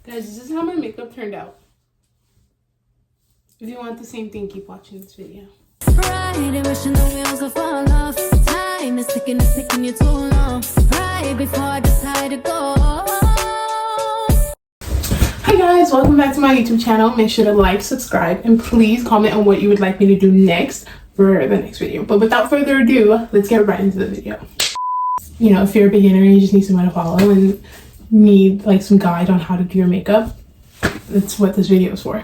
Guys, this is how my makeup turned out. If you want the same thing, keep watching this video. Right, wishing the wheels will fall off. Time is ticking you too long. Right before I decide to go. Hi guys, welcome back to my YouTube channel. Make sure to like, subscribe, and please comment on what you would like me to do next for the next video. But without further ado, let's get right into the video. You know, if you're a beginner and you just need someone to follow and need like some guide on how to do your makeup, that's what this video is for.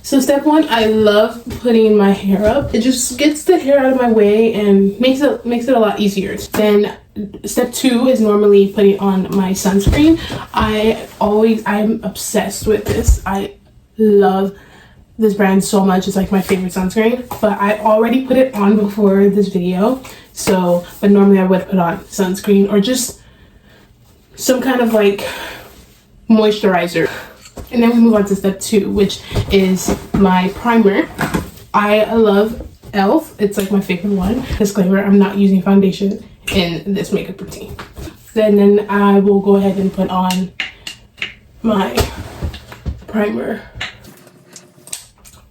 So step one, I love putting my hair up. It just gets the hair out of my way and makes it a lot easier. Then step two is normally putting on my sunscreen. I'm obsessed with this. I love this brand so much. It's like my favorite sunscreen, but I already put it on before this video. But normally I would put on sunscreen or just some kind of like moisturizer. And then we move on to step two, which is my primer. I love e.l.f. It's like my favorite one. Disclaimer, I'm not using foundation in this makeup routine. Then I will go ahead and put on my primer.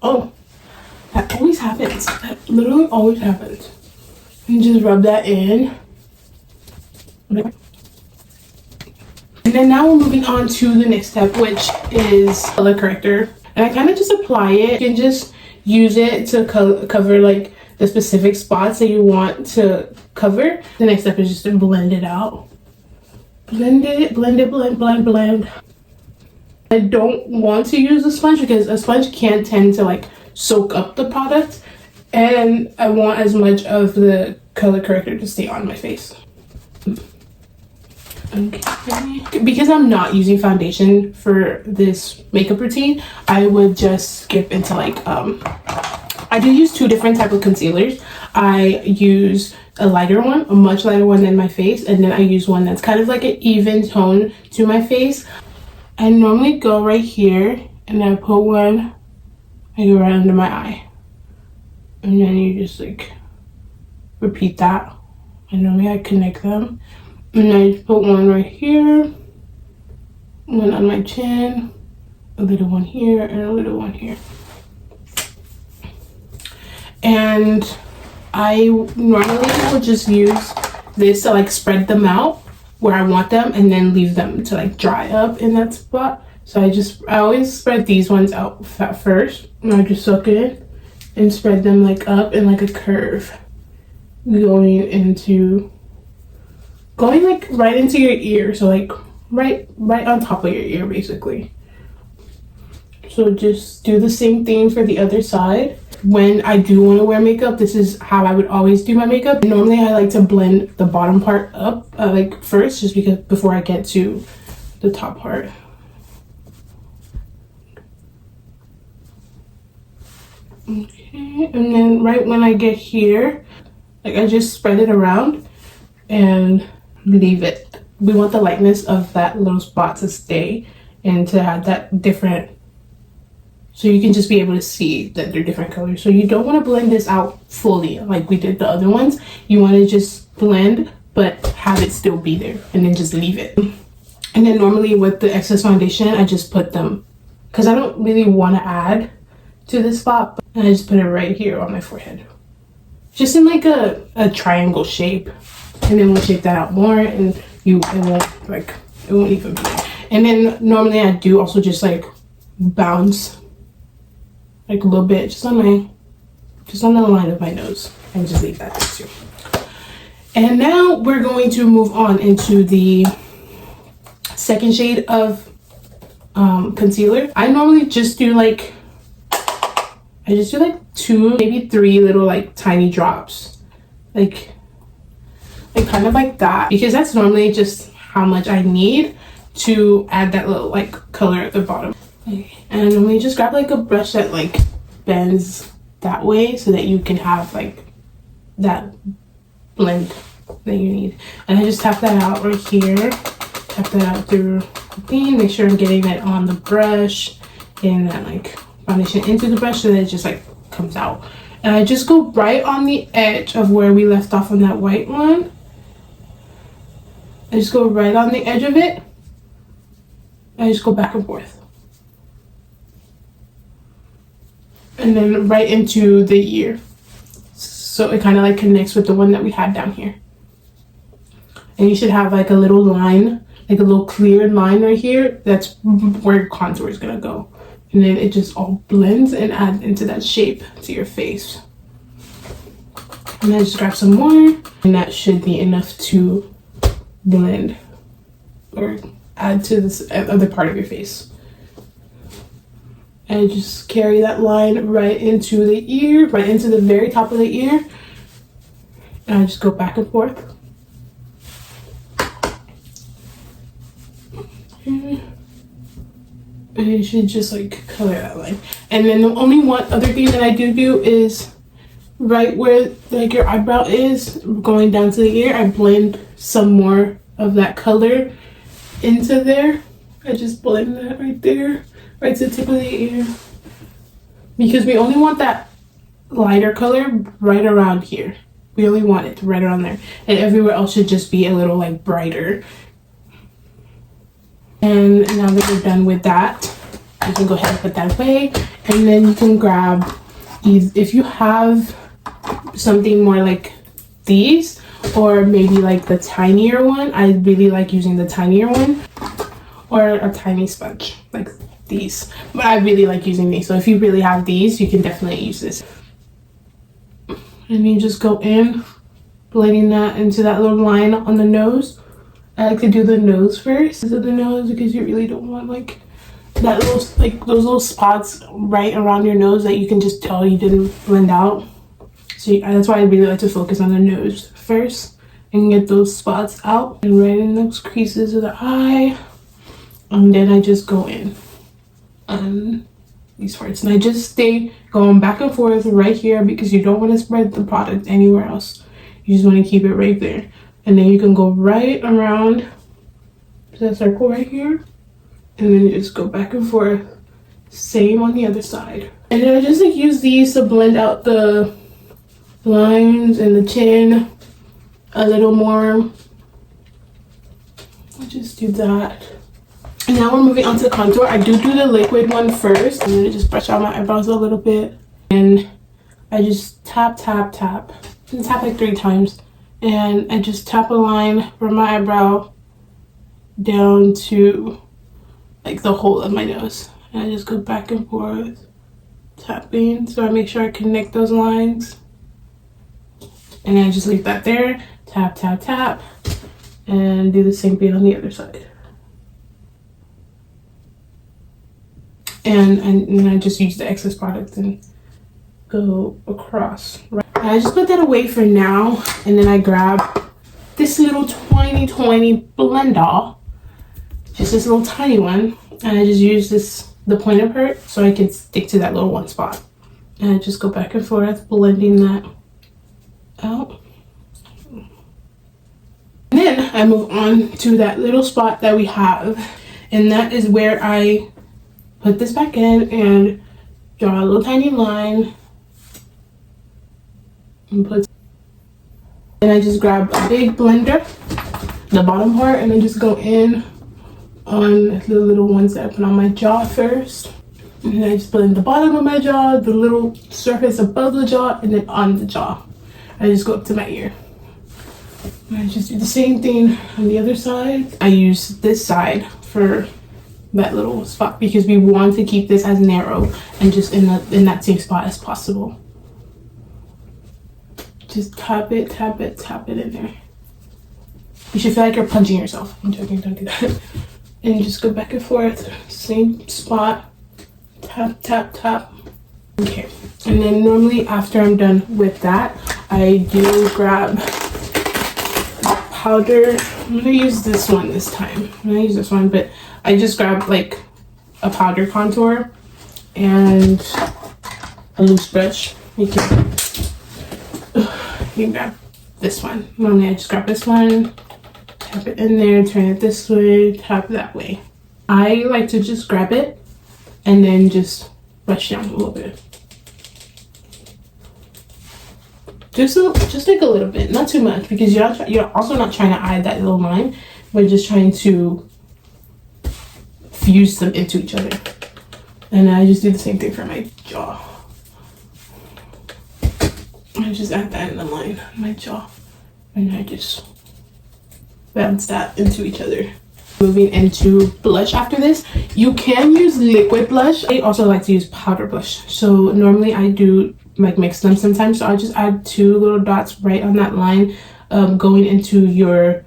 Oh, that always happens. That literally always happens. You just rub that in. And then now we're moving on to the next step, which is color corrector. And I kind of just apply it. You can just use it to cover like the specific spots that you want to cover. The next step is just to blend it out. Blend it, blend, blend. I don't want to use a sponge because a sponge can tend to like soak up the product. And I want as much of the color corrector to stay on my face. Okay. Because I'm not using foundation for this makeup routine, I would just skip into like I do use two different type of concealers. I use a lighter one, a much lighter one than my face, and then I use one that's kind of like an even tone to my face. I normally go right here and I put one like right under my eye, and then you just like repeat that. And normally I connect them. And I just put one right here, one on my chin, a little one here, and a little one here. And I normally will just use this to like spread them out where I want them and then leave them to like dry up in that spot. So I always spread these ones out first, and I just soak it in and spread them like up in like a curve going like right into your ear, so like right on top of your ear basically. So just do the same thing for the other side. When I do want to wear makeup, this is how I would always do my makeup. Normally I like to blend the bottom part up like first, just because before I get to the top part. Okay, and then right when I get here, like I just spread it around and leave it. We want the lightness of that little spot to stay and to have that different, so you can just be able to see that they're different colors. So you don't want to blend this out fully like we did the other ones. You want to just blend but have it still be there and then just leave it. And then normally with the excess foundation, I just put them, because I don't really want to add to this spot, but I just put it right here on my forehead, just in like a triangle shape. And then we'll shape that out more, and it won't even be there. And then normally I do also just like bounce like a little bit just on the line of my nose, and just leave that there too. And now we're going to move on into the second shade of concealer. I normally just do like two, maybe three little like tiny drops, like kind of like that, because that's normally just how much I need to add that little like color at the bottom. Okay. And let me just grab like a brush that like bends that way so that you can have like that blend that you need. And I just tap that out right here, tap that out through the thing, make sure I'm getting it on the brush and that like foundation into the brush so that it just like comes out. And I just go right on the edge of where we left off on that white one. I just go right on the edge of it. I just go back and forth. and then right into the ear. So it kind of like connects with the one that we had down here. And you should have like a little line, like a little clear line right here. That's where your contour is gonna go. And then it just all blends and adds into that shape to your face. And then just grab some more, and that should be enough to blend or add to this other part of your face. And just carry that line right into the ear, right into the very top of the ear. And I just go back and forth. And you should just like color that line. And then the only one other thing that I do is right where like your eyebrow is going down to the ear, I blend some more of that color into there. I just blend that right there, right to the tip of the ear, because we only want that lighter color right around here. We only want it right around there, and everywhere else should just be a little like brighter. And now that you're done with that, you can go ahead and put that away, and then you can grab, if you have something more like these, or maybe like the tinier one. I really like using the tinier one, or a tiny sponge like these, but I really like using these. So if you really have these, you can definitely use this. And you just go in, blending that into that little line on the nose. I like to do the nose first, the nose, because you really don't want like that little, like those little spots right around your nose that you can just tell you didn't blend out. So that's why I really like to focus on the nose first and get those spots out and right in those creases of the eye. And then I just go in on these parts, and I just stay going back and forth right here because you don't want to spread the product anywhere else. You just want to keep it right there. And then you can go right around the circle right here, and then you just go back and forth. Same on the other side. And then I just like use these to blend out the lines and the chin a little more. I'll just do that. And now we're moving on to the contour. I do the liquid one first, and then I just brush out my eyebrows a little bit, and I just tap and tap like 3 times. And I just tap a line from my eyebrow down to like the hole of my nose. And I just go back and forth, tapping, so I make sure I connect those lines. And I just leave that there, tap, and do the same thing on the other side. And I just use the excess product and go across. Right. I just put that away for now, and then I grab this little 2020 blender, just this little tiny one, and I just use the pointer part so I can stick to that little one spot. And I just go back and forth, blending that out. And then I move on to that little spot that we have, and that is where I put this back in and draw a little tiny line. And I just grab a big blender, the bottom part, and I just go in on the little ones that I put on my jaw first. And then I just blend the bottom of my jaw, the little surface above the jaw, and then on the jaw. I just go up to my ear. And I just do the same thing on the other side. I use this side for that little spot because we want to keep this as narrow and just in that same spot as possible. Just tap it in there. You should feel like you're punching yourself. I'm joking, don't do that. And you just go back and forth, same spot, tap. Okay, and then normally after I'm done with that, I do grab powder. I'm gonna use this one this time. I'm gonna use this one, but I just grab like a powder contour and a loose brush. You can grab this one. Normally I just grab this one, tap it in there, turn it this way, tap that way. I like to just grab it and then just brush down a little bit. Just like a little bit, not too much, because you're also not trying to add that little line. We're just trying to fuse them into each other. And I just do the same thing for my jaw. just add that in the line on my jaw, and I just bounce that into each other. Moving into blush after this, you can use liquid blush. I also like to use powder blush, so normally I do like mix them sometimes. So I just add 2 little dots right on that line, going into your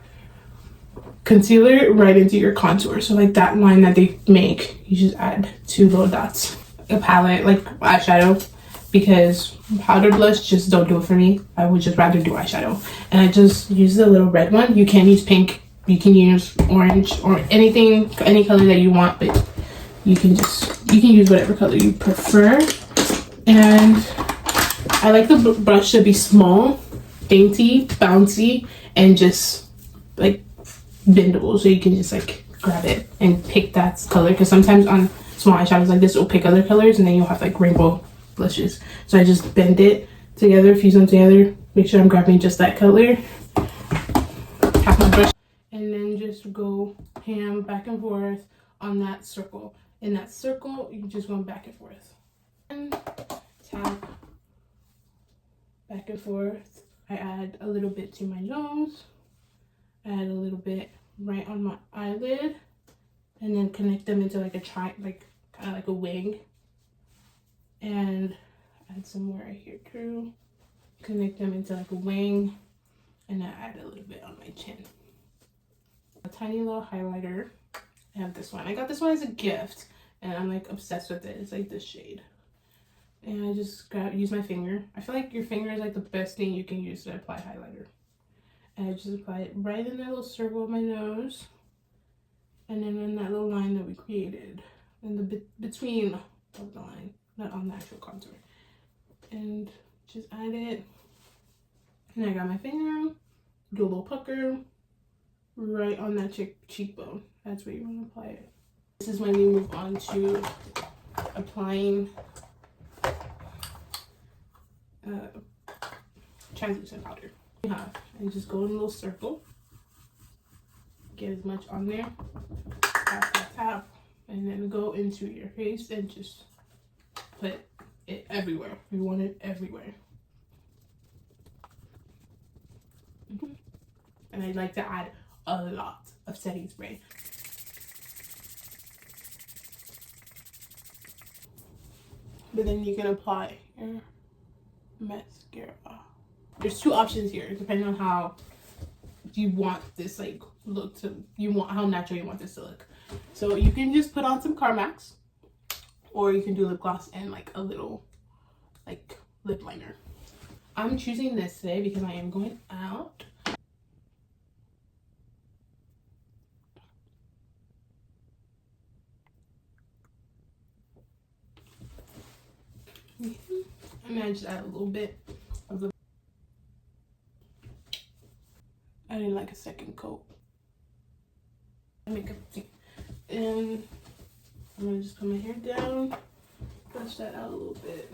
concealer, right into your contour. So like that line that they make, you just add 2 little dots. A palette, like eyeshadow, because powder blush just don't do it for me. I would just rather do eyeshadow, and I just use the little red one. You can use pink, you can use orange, or anything, any color that you want, but you can use whatever color you prefer. And I like the brush to be small, dainty, bouncy, and just like bendable, so you can just like grab it and pick that color, because sometimes on small eyeshadows like this will pick other colors and then you'll have like rainbow blushes. So I just bend it together, fuse them together, make sure I'm grabbing just that color, tap my brush, and then just go ham back and forth on that circle. In that circle, you're just going back and forth. And tap back and forth. I add a little bit to my nose, add a little bit right on my eyelid, and then connect them into like a kind of like a wing, and add some more right here too. Connect them into like a wing, and then add a little bit on my chin. A tiny little highlighter. I have this one. I got this one as a gift, and I'm like obsessed with it. It's like this shade, and I just use my finger. I feel like your finger is like the best thing you can use to apply highlighter. And I just apply it right in that little circle of my nose, and then in that little line that we created, in the between of the line, not on the actual contour. And just add it. And I got my finger, do a little pucker right on that cheekbone. That's where you want to apply it. This is when we move on to applying translucent powder. And just go in a little circle, get as much on there, tap, tap, tap, and then go into your face and just put it everywhere. We want it everywhere. And I like to add a lot of setting spray. But then you can apply your mascara. There's 2 options here, depending on how you want this like look to, how natural you want this to look. So you can just put on some Carmex, or you can do lip gloss and like a little like lip liner. I'm choosing this today because I am going out. And then I just add a little bit of the, adding like a second coat. Makeup thing. And I'm gonna just put my hair down, brush that out a little bit.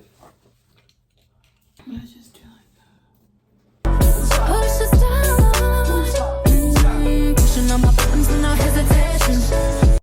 I'm gonna just do like that. Push us down. Pushing on my buttons with no hesitation.